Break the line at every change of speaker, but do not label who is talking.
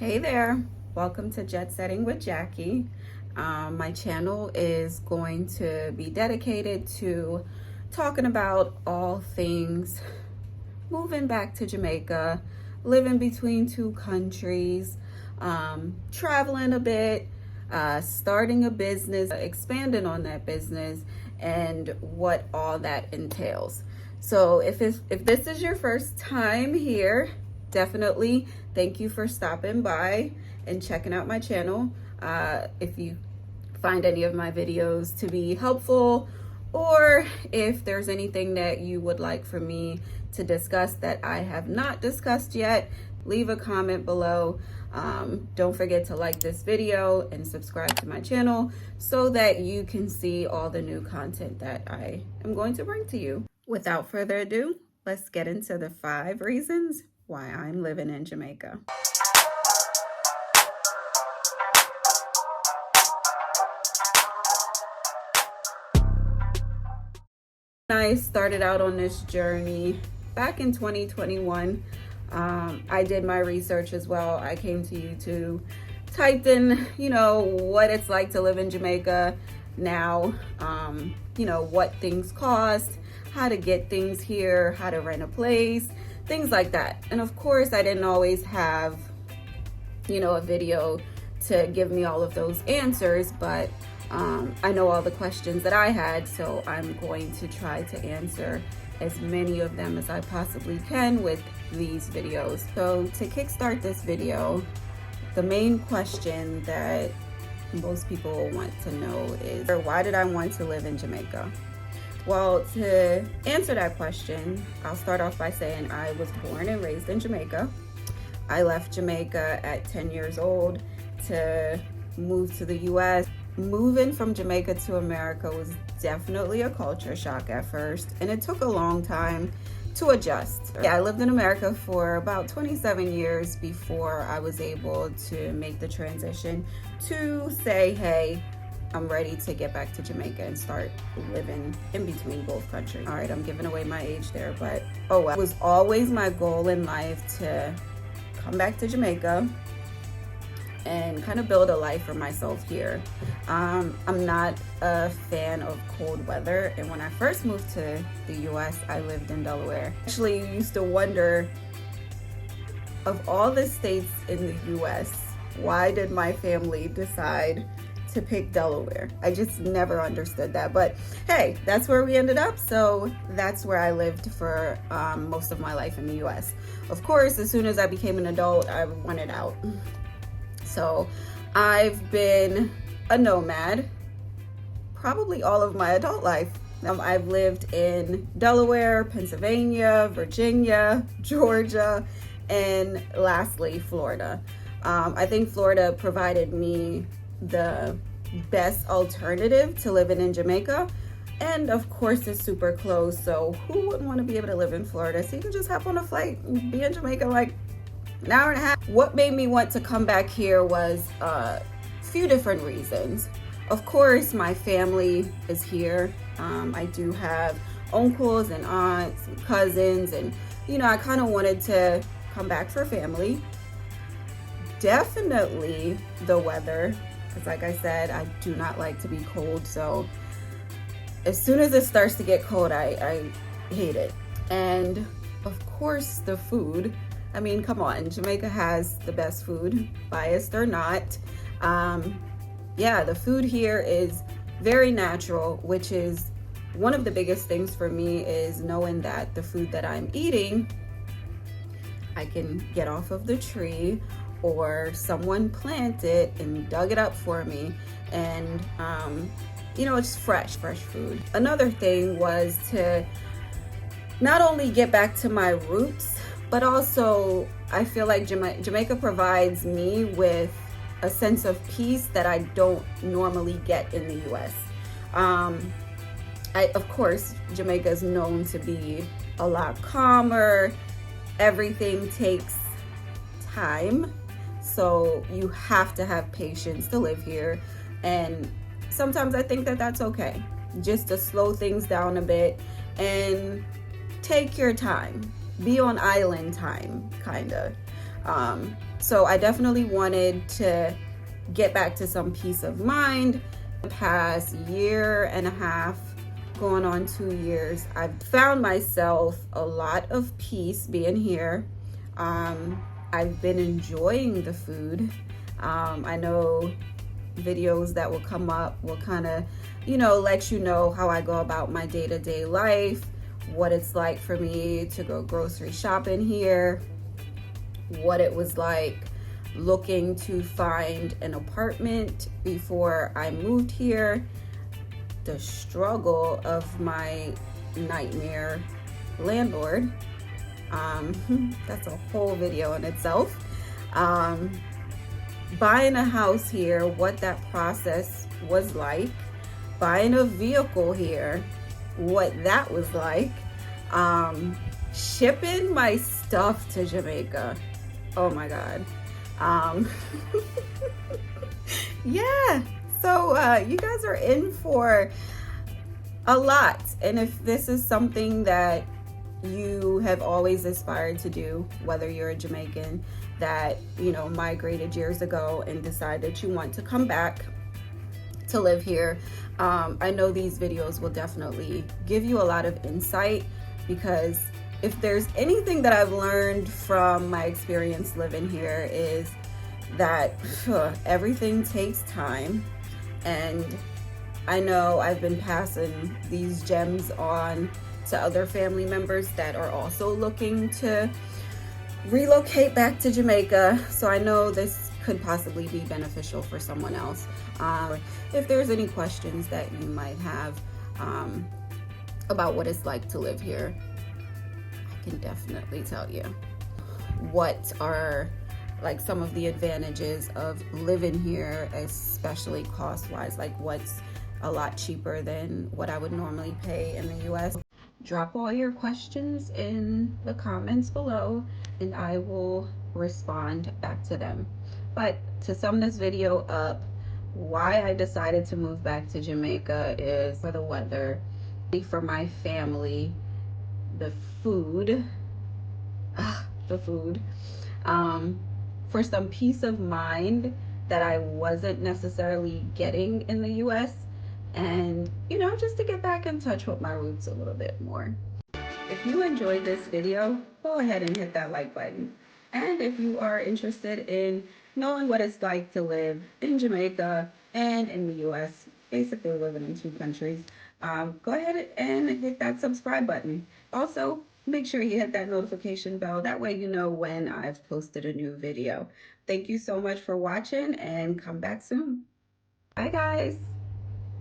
Hey there, welcome to Jet Setting with Jackie. My channel is going to be dedicated to talking about all things moving back to Jamaica, living between two countries, traveling a bit, starting a business, expanding on that business, and what all that entails. So if this is your first time here, definitely thank you for stopping by and checking out my channel. If you find any of my videos to be helpful, or if there's anything that you would like for me to discuss that I have not discussed yet, leave a comment below. Don't forget to like this video and subscribe to my channel so that you can see all the new content that I am going to bring to you. Without further ado, let's get into the 5 reasons why I'm living in Jamaica. I started out on this journey back in 2021. I did my research as well. I came to YouTube, typed in, what it's like to live in Jamaica now, what things cost, how to get things here, how to rent a place, things like that. And of course, I didn't always have, a video to give me all of those answers, but I know all the questions that I had, so I'm going to try to answer as many of them as I possibly can with these videos. So to kickstart this video, the main question that most people want to know is, why did I want to live in Jamaica? Well, to answer that question, I'll start off by saying I was born and raised in Jamaica. I left Jamaica at 10 years old to move to the US. Moving from Jamaica to America was definitely a culture shock at first, and it took a long time to adjust. Yeah, I lived in America for about 27 years before I was able to make the transition to say, hey, I'm ready to get back to Jamaica and start living in between both countries. All right, I'm giving away my age there, but it was always my goal in life to come back to Jamaica and kind of build a life for myself here. I'm not a fan of cold weather, and when I first moved to the US, I lived in Delaware. Actually, you used to wonder, of all the states in the US, why did my family decide to pick Delaware? I just never understood that, but hey, that's where we ended up, so that's where I lived for most of my life in the US. Of course, as soon as I became an adult, I wanted out. So I've been a nomad probably all of my adult life. I've lived in Delaware, Pennsylvania, Virginia, Georgia, and lastly, Florida. I think Florida provided me the best alternative to living in Jamaica. And of course, it's super close. So who wouldn't want to be able to live in Florida? So you can just hop on a flight and be in Jamaica like an hour and a half. What made me want to come back here was a few different reasons. Of course, my family is here. I do have uncles and aunts and cousins, and I kind of wanted to come back for family. Definitely the weather, because like I said, I do not like to be cold. So as soon as it starts to get cold, I hate it. And of course, the food. I mean, come on, Jamaica has the best food, biased or not. The food here is very natural, which is one of the biggest things for me, is knowing that the food that I'm eating, I can get off of the tree, or someone planted and dug it up for me. And, it's fresh food. Another thing was to not only get back to my roots, but also I feel like Jamaica provides me with a sense of peace that I don't normally get in the US. Of course, Jamaica is known to be a lot calmer. Everything takes time. So you have to have patience to live here. And sometimes I think that that's okay. Just to slow things down a bit and take your time. Be on island time, kind of. So I definitely wanted to get back to some peace of mind. The past year and a half, going on 2 years, I've found myself a lot of peace being here. I've been enjoying the food. I know videos that will come up will kind of, let you know how I go about my day-to-day life, what it's like for me to go grocery shopping here, what it was like looking to find an apartment before I moved here, the struggle of my nightmare landlord. That's a whole video in itself. Buying a house here, what that process was like, buying a vehicle here, what that was like, shipping my stuff to Jamaica. Oh my God. Yeah, so you guys are in for a lot. And if this is something that you have always aspired to do, whether you're a Jamaican that, migrated years ago and decided you want to come back to live here, I know these videos will definitely give you a lot of insight, because if there's anything that I've learned from my experience living here is that everything takes time. And I know I've been passing these gems on to other family members that are also looking to relocate back to Jamaica. So I know this could possibly be beneficial for someone else. If there's any questions that you might have about what it's like to live here, I can definitely tell you what are like some of the advantages of living here, especially cost-wise, like what's a lot cheaper than what I would normally pay in the US. Drop all your questions in the comments below and I will respond back to them. But to sum this video up, why I decided to move back to Jamaica is for the weather, for my family, the food, the food, for some peace of mind that I wasn't necessarily getting in the US, and just to get back in touch with my roots a little bit more. If you enjoyed this video, go ahead and hit that like button. And if you are interested in knowing what it's like to live in Jamaica and in the US, basically living in two countries, go ahead and hit that subscribe button. Also, make sure you hit that notification bell. That way you know when I've posted a new video. Thank you so much for watching and come back soon. Bye guys.